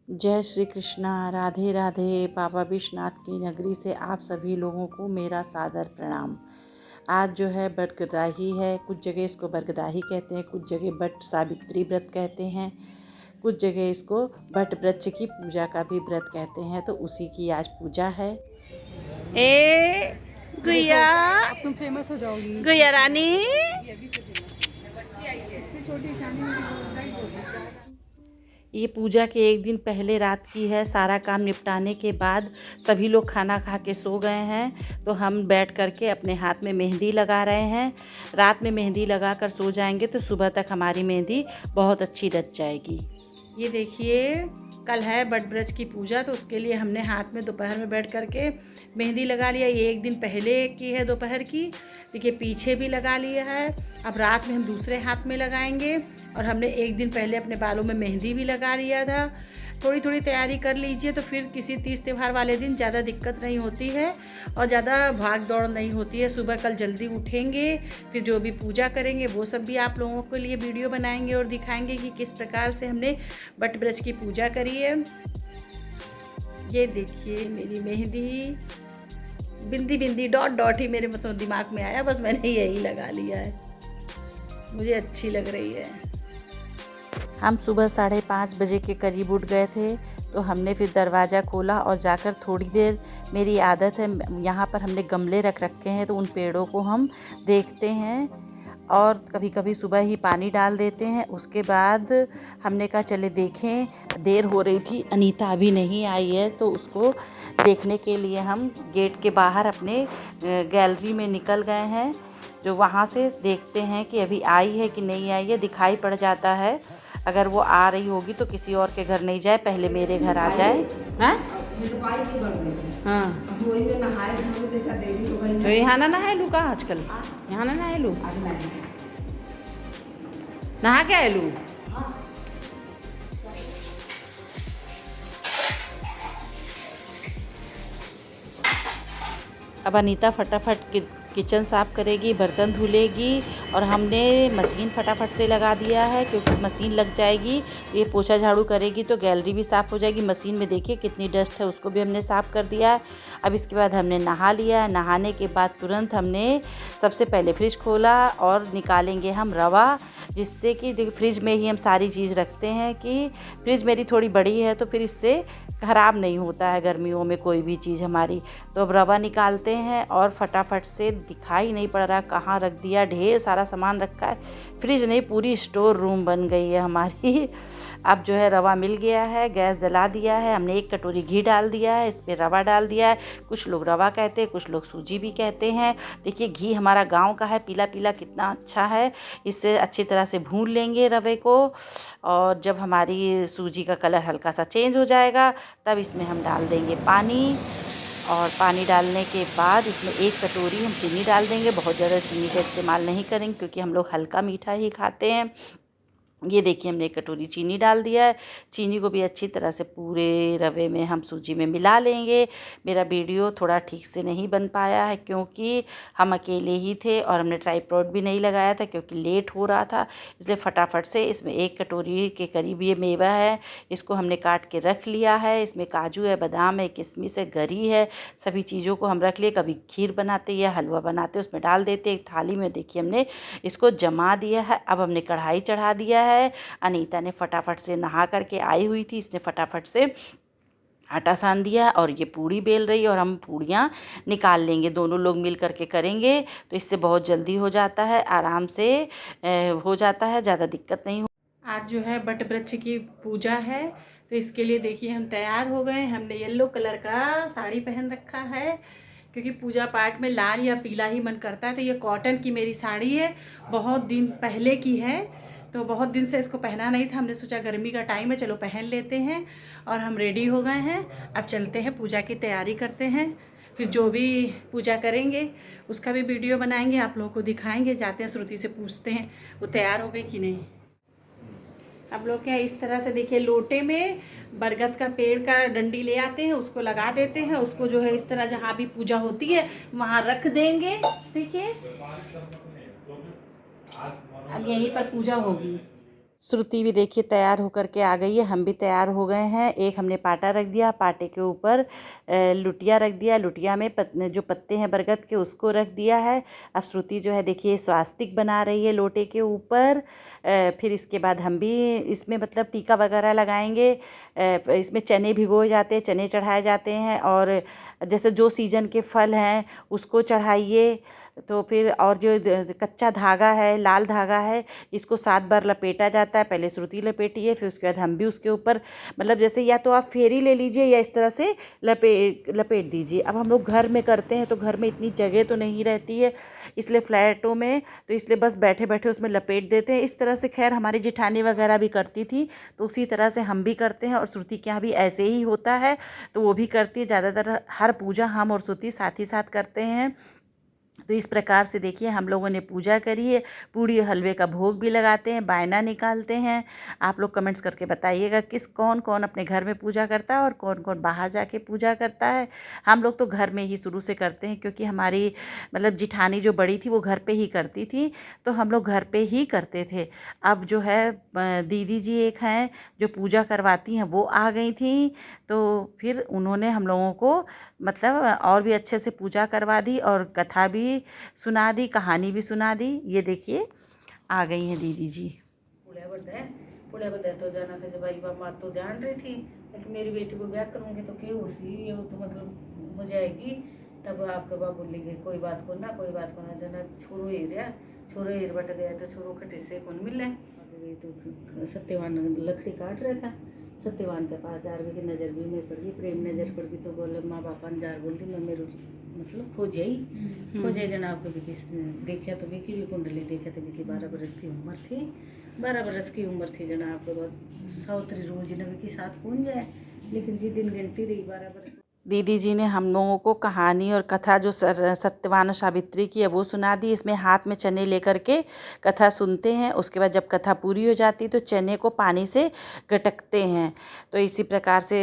जय श्री कृष्णा। राधे राधे। बाबा विश्वनाथ की नगरी से आप सभी लोगों को मेरा सादर प्रणाम। आज जो है बटगदाही है। कुछ जगह इसको बरगदाही कहते हैं, कुछ जगह बट सावित्री व्रत कहते हैं, कुछ जगह इसको बट वृक्ष की पूजा का भी व्रत कहते हैं। तो उसी की आज पूजा है। ए गुइया, अब तुम फेमस हो जाओगी। गुइया रानी। इससे छोटी ये पूजा के एक दिन पहले रात की है। सारा काम निपटाने के बाद सभी लोग खाना खा के सो गए हैं, तो हम बैठ कर के अपने हाथ में मेहंदी लगा रहे हैं। रात में मेहंदी लगा कर सो जाएंगे तो सुबह तक हमारी मेहंदी बहुत अच्छी रच जाएगी। ये देखिए, कल है बट ब्रज की पूजा, तो उसके लिए हमने हाथ में दोपहर में बैठ कर के मेहंदी लगा लिया। ये एक दिन पहले की है दोपहर की। देखिए पीछे भी लगा लिया है। अब रात में हम दूसरे हाथ में लगाएंगे। और हमने एक दिन पहले अपने बालों में मेहंदी भी लगा लिया था। थोड़ी थोड़ी तैयारी कर लीजिए, तो फिर किसी तीज त्यौहार वाले दिन ज़्यादा दिक्कत नहीं होती है और ज़्यादा भाग दौड़ नहीं होती है। सुबह कल जल्दी उठेंगे, फिर जो भी पूजा करेंगे वो सब भी आप लोगों के लिए वीडियो बनाएंगे और दिखाएंगे कि किस प्रकार से हमने बट ब्रज की पूजा करी है। ये देखिए मेरी मेहंदी, बिंदी बिंदी डॉट डॉट ही मेरे दिमाग में आया, बस मैंने यही लगा लिया है। मुझे अच्छी लग रही है। हम सुबह 5:30 बजे के करीब उठ गए थे, तो हमने फिर दरवाज़ा खोला और जाकर थोड़ी देर, मेरी आदत है यहाँ पर हमने गमले रख रखे हैं, तो उन पेड़ों को हम देखते हैं और कभी कभी सुबह ही पानी डाल देते हैं। उसके बाद हमने कहा चले देखें, देर हो रही थी, अनीता अभी नहीं आई है, तो उसको देखने के लिए हम गेट के बाहर अपने गैलरी में निकल गए हैं। जो वहाँ से देखते हैं कि अभी आई है कि नहीं आई है। दिखाई पड़ जाता है, अगर वो आ रही होगी तो किसी और के घर नहीं जाए, पहले मेरे घर आ जाए। हाँ हाँ, तो यहाँ ना नहाए लू का आजकल, यहाँ ना नहाए लू, नहा के आए लू। अब अनीता फटाफट किचन साफ़ करेगी, बर्तन धुलेगी और हमने मशीन फटाफट से लगा दिया है, क्योंकि मशीन लग जाएगी ये पोछा झाड़ू करेगी तो गैलरी भी साफ़ हो जाएगी। मशीन में देखिए कितनी डस्ट है, उसको भी हमने साफ़ कर दिया है। अब इसके बाद हमने नहा लिया। नहाने के बाद तुरंत हमने सबसे पहले फ्रिज खोला और निकालेंगे हम रवा, जिससे कि फ्रिज में ही हम सारी चीज़ रखते हैं कि फ्रिज मेरी थोड़ी बड़ी है तो फिर इससे ख़राब नहीं होता है गर्मियों में कोई भी चीज़ हमारी। तो अब रवा निकालते हैं और फटाफट से, दिखाई नहीं पड़ रहा कहाँ रख दिया, ढेर सारा सामान रखा है। फ्रिज नहीं, पूरी स्टोर रूम बन गई है हमारी। अब जो है रवा मिल गया है, गैस जला दिया है, हमने 1 कटोरी घी डाल दिया है, इस पर रवा डाल दिया है। कुछ लोग रवा कहते हैं, कुछ लोग सूजी भी कहते हैं। देखिए घी हमारा गांव का है, पीला पीला कितना अच्छा है। इससे अच्छी तरह से भून लेंगे रवे को, और जब हमारी सूजी का कलर हल्का सा चेंज हो जाएगा तब इसमें हम डाल देंगे पानी। और पानी डालने के बाद इसमें 1 कटोरी हम चीनी डाल देंगे। बहुत ज़्यादा चीनी का इस्तेमाल नहीं करेंगे क्योंकि हम लोग हल्का मीठा ही खाते हैं। ये देखिए हमने 1 कटोरी चीनी डाल दिया है। चीनी को भी अच्छी तरह से पूरे रवे में हम सूजी में मिला लेंगे। मेरा वीडियो थोड़ा ठीक से नहीं बन पाया है क्योंकि हम अकेले ही थे और हमने ट्राइपॉड भी नहीं लगाया था क्योंकि लेट हो रहा था, इसलिए फटाफट से इसमें 1 कटोरी के करीब ये मेवा है, इसको हमने काट के रख लिया है। इसमें काजू है, बादाम है, किशमिश है, गरी है, सभी चीज़ों को हम रख लिए। कभी खीर बनाते या हलवा बनाते उसमें डाल देते। एक थाली में देखिए हमने इसको जमा दिया है। अब हमने कढ़ाई चढ़ा दिया है। अनीता ने फटाफट से नहा करके आई हुई थी, इसने फटाफट से आटा सान दिया और ये पूड़ी बेल रही है और हम पूड़ियाँ निकाल लेंगे। दोनों लोग मिल करके करेंगे तो इससे बहुत जल्दी हो जाता है, आराम से हो जाता है, ज़्यादा दिक्कत नहीं हो। आज जो है बट वृक्ष की पूजा है, तो इसके लिए देखिए हम तैयार हो गए। हमने येलो कलर का साड़ी पहन रखा है क्योंकि पूजा पाठ में लाल या पीला ही मन करता है। तो ये कॉटन की मेरी साड़ी है, बहुत दिन पहले की है, तो बहुत दिन से इसको पहना नहीं था। हमने सोचा गर्मी का टाइम है, चलो पहन लेते हैं। और हम रेडी हो गए हैं, अब चलते हैं पूजा की तैयारी करते हैं। फिर जो भी पूजा करेंगे उसका भी वीडियो बनाएंगे, आप लोगों को दिखाएंगे। जाते हैं श्रुति से पूछते हैं वो तैयार हो गई कि नहीं। अब लोग क्या इस तरह से देखिए, लोटे में बरगद का पेड़ का डंडी ले आते हैं, उसको लगा देते हैं, उसको जो है इस तरह जहाँ भी पूजा होती है वहाँ रख देंगे। देखिए अब यहीं पर पूजा होगी। श्रुति भी देखिए तैयार होकर के आ गई है, हम भी तैयार हो गए हैं। एक हमने पाटा रख दिया, पाटे के ऊपर लुटिया रख दिया, लुटिया में जो पत्ते हैं बरगद के उसको रख दिया है। अब श्रुति जो है देखिए स्वास्तिक बना रही है लोटे के ऊपर। फिर इसके बाद हम भी इसमें मतलब टीका वगैरह लगाएंगे। इसमें चने भिगोए जाते हैं, चने चढ़ाए जाते हैं, और जैसे जो सीजन के फल हैं उसको चढ़ाइए। तो फिर और जो कच्चा धागा है, लाल धागा है, इसको 7 बार लपेटा जाता है। पहले श्रुति लपेटिए, फिर उसके बाद हम भी उसके ऊपर मतलब जैसे या तो आप फेरी ले लीजिए या इस तरह से लपेट दीजिए। अब हम लोग घर में करते हैं तो घर में इतनी जगह तो नहीं रहती है, इसलिए फ्लैटों में तो इसलिए बस बैठे बैठे उसमें लपेट देते हैं। इस तरह से खैर हमारी जेठानी वगैरह भी करती थी, तो उसी तरह से हम भी करते हैं। और श्रुति के यहाँ भी ऐसे ही होता है, तो वो भी करती है। ज़्यादातर हर पूजा हम और श्रुति साथ ही साथ करते हैं। तो इस प्रकार से देखिए हम लोगों ने पूजा करी है। पूड़ी हलवे का भोग भी लगाते हैं, बायना निकालते हैं। आप लोग कमेंट्स करके बताइएगा कौन कौन अपने घर में पूजा करता है और कौन कौन बाहर जाके पूजा करता है। हम लोग तो घर में ही शुरू से करते हैं, क्योंकि हमारी मतलब जिठानी जो बड़ी थी वो घर पे ही करती थी, तो हम लोग घर पे ही करते थे। अब जो है दीदी जी एक हैं जो पूजा करवाती हैं, वो आ गई थी, तो फिर उन्होंने हम लोगों को मतलब और भी अच्छे से पूजा करवा दी और कथा भी सुना दी, कहानी भी सुना दी। ये देखिए आ गई हैं दीदी जी। पुड़िया बताए तो जाना था, जब आई बात तो जान रही थी कि मेरी बेटी को ब्याह करूँगी तो क्या उसी ये तो मतलब हो जाएगी। तब आपके बाबू बोली गई कोई बात को ना, कोई बात को ना, जना छोरो ही रहा, छोरो ही बट गया तो छोरो खटे से कौन मिले। तो सत्यवान लकड़ी काट रहा था, सत्यवान के पास जार भी की नज़र भी में पड़ गई, प्रेम नज़र पड़ गई, तो बोले माँ बापा ने जार बोल दी मैं मेरे मतलब खो जाई जनाब को भी देखा तो बिकी भी कुंडली देखा तो बिकी 12 बरस की उम्र थी, 12 बरस की उम्र थी जनाब के बाद सौतरी रोज नबी के साथ कौन जाए, लेकिन जी दिन गिनती रही 12 बरस। दीदी जी ने हम लोगों को कहानी और कथा जो सत्यवान और सावित्री की है वो सुना दी। इसमें हाथ में चने लेकर के कथा सुनते हैं, उसके बाद जब कथा पूरी हो जाती तो चने को पानी से गटकते हैं। तो इसी प्रकार से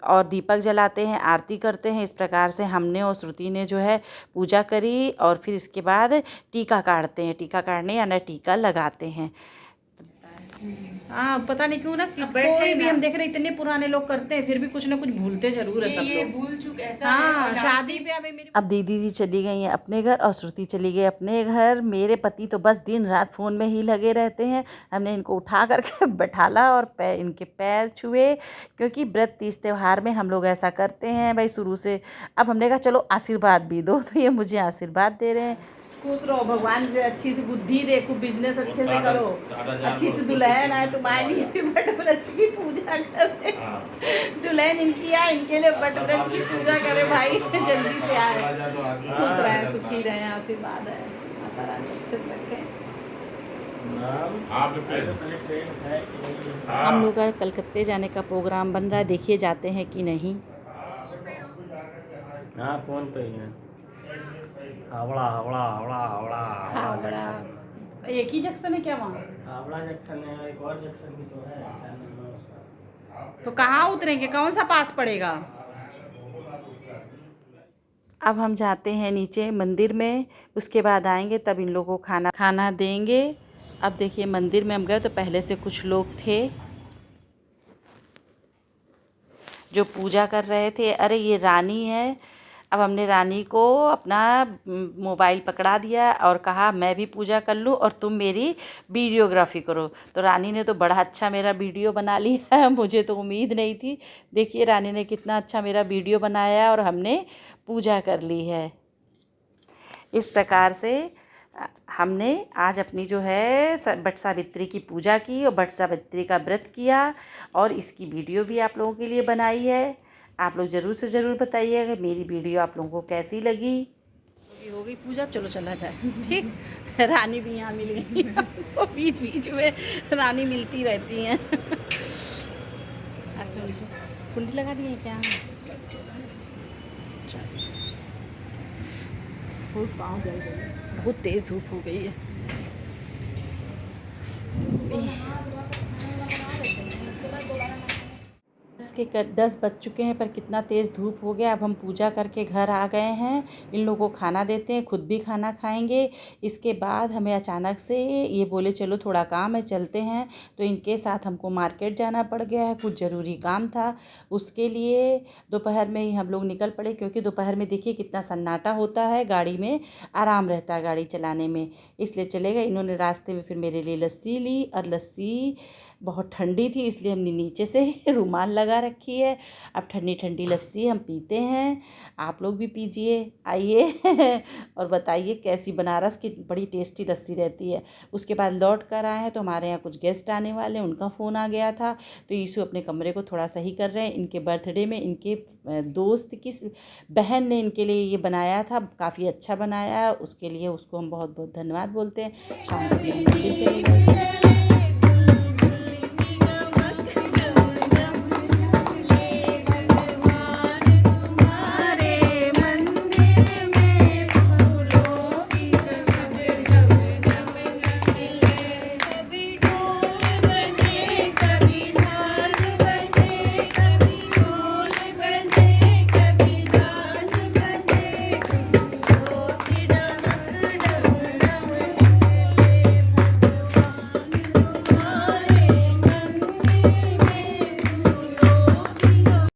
और दीपक जलाते हैं, आरती करते हैं। इस प्रकार से हमने और श्रुति ने जो है पूजा करी, और फिर इसके बाद टीका काटते हैं, टीका काटने यानी टीका लगाते हैं। हाँ पता नहीं क्यों ना कि कोई भी हम देख रहे इतने पुराने लोग करते हैं फिर भी कुछ ना कुछ भूलते जरूर है सब लोग। भूल चुक ऐसा हाँ शादी ब्याह में मेरी अब दीदी जी चली गई हैं अपने घर और श्रुति चली गई अपने घर। मेरे पति तो बस दिन रात फ़ोन में ही लगे रहते हैं। हमने इनको उठा करके बैठाला और इनके पैर छुए, क्योंकि व्रत तीज त्यौहार में हम लोग ऐसा करते हैं भाई शुरू से। अब हमने कहा चलो आशीर्वाद भी दो, तो ये मुझे आशीर्वाद दे रहे हैं। खुश रहो, भगवान जो अच्छी सी बुद्धि देखो, बिजनेस अच्छे से करो, अच्छी सी दुल्हन आए तुम्हारे लिए भी बट वृक्ष की पूजा करे। दुल्हन इनकी आए, इनके लिए बट वृक्ष की पूजा करे भाई, जल्दी से आए, खुश रहे, सुखी रहे, आशीर्वाद है, माता रानी अच्छे से रखे। हम लोग का कलकत्ते जाने का प्रोग्राम बन रहा है, देखिए जाते हैं कि नहीं। हाँ फोन पे ही है। हावड़ा हावड़ा हावड़ा हावड़ा हावड़ा एक ही जंक्शन है क्या वहाँ? हावड़ा जंक्शन है, एक और जंक्शन भी तो है, क्या नाम है उसका? तो कहाँ उतरेंगे, कौन सा पास पड़ेगा? अब हम जाते हैं नीचे मंदिर में, उसके बाद आएंगे तब इन लोगों को खाना देंगे। अब देखिए मंदिर में हम गए तो पहले से कुछ लोग थे जो पूजा कर रहे थे। अरे ये रानी है। अब हमने रानी को अपना मोबाइल पकड़ा दिया और कहा मैं भी पूजा कर लूँ और तुम मेरी वीडियोग्राफी करो। तो रानी ने तो बड़ा अच्छा मेरा वीडियो बना लिया है, मुझे तो उम्मीद नहीं थी। देखिए रानी ने कितना अच्छा मेरा वीडियो बनाया और हमने पूजा कर ली है। इस प्रकार से हमने आज अपनी जो है बट सावित्री की पूजा की और बट सावित्री का व्रत किया, और इसकी वीडियो भी आप लोगों के लिए बनाई है। आप लोग ज़रूर से ज़रूर बताइएगा मेरी वीडियो आप लोगों को कैसी लगी। हो गई पूजा, चलो चला जाए। ठीक, रानी भी यहाँ मिल गई। वो बीच बीच में रानी मिलती रहती हैं। कुंडी लगा दिए क्या? बहुत तेज़ धूप हो गई है। 10 बज चुके हैं, पर कितना तेज़ धूप हो गया। अब हम पूजा करके घर आ गए हैं। इन लोगों को खाना देते हैं, खुद भी खाना खाएंगे। इसके बाद हमें अचानक से ये बोले चलो थोड़ा काम है, चलते हैं। तो इनके साथ हमको मार्केट जाना पड़ गया है, कुछ ज़रूरी काम था। उसके लिए दोपहर में ही हम लोग निकल पड़े, क्योंकि दोपहर में देखिए कितना सन्नाटा होता है, गाड़ी में आराम रहता है गाड़ी चलाने में, इसलिए चले गए। इन्होंने रास्ते में फिर मेरे लिए लस्सी ली, और लस्सी बहुत ठंडी थी, इसलिए हमने नीचे से रुमाल लगा रखी है। अब ठंडी ठंडी लस्सी हम पीते हैं। आप लोग भी पीजिए, आइए और बताइए कैसी बनारस की बड़ी टेस्टी लस्सी रहती है। उसके बाद लौट कर आए हैं तो हमारे यहाँ कुछ गेस्ट आने वाले हैं, उनका फ़ोन आ गया था, तो यीशु अपने कमरे को थोड़ा सही कर रहे हैं। इनके बर्थडे में इनके दोस्त की बहन ने इनके लिए ये बनाया था, काफ़ी अच्छा बनाया, उसके लिए उसको हम बहुत बहुत धन्यवाद बोलते हैं। शाम को मंदिर चले गए।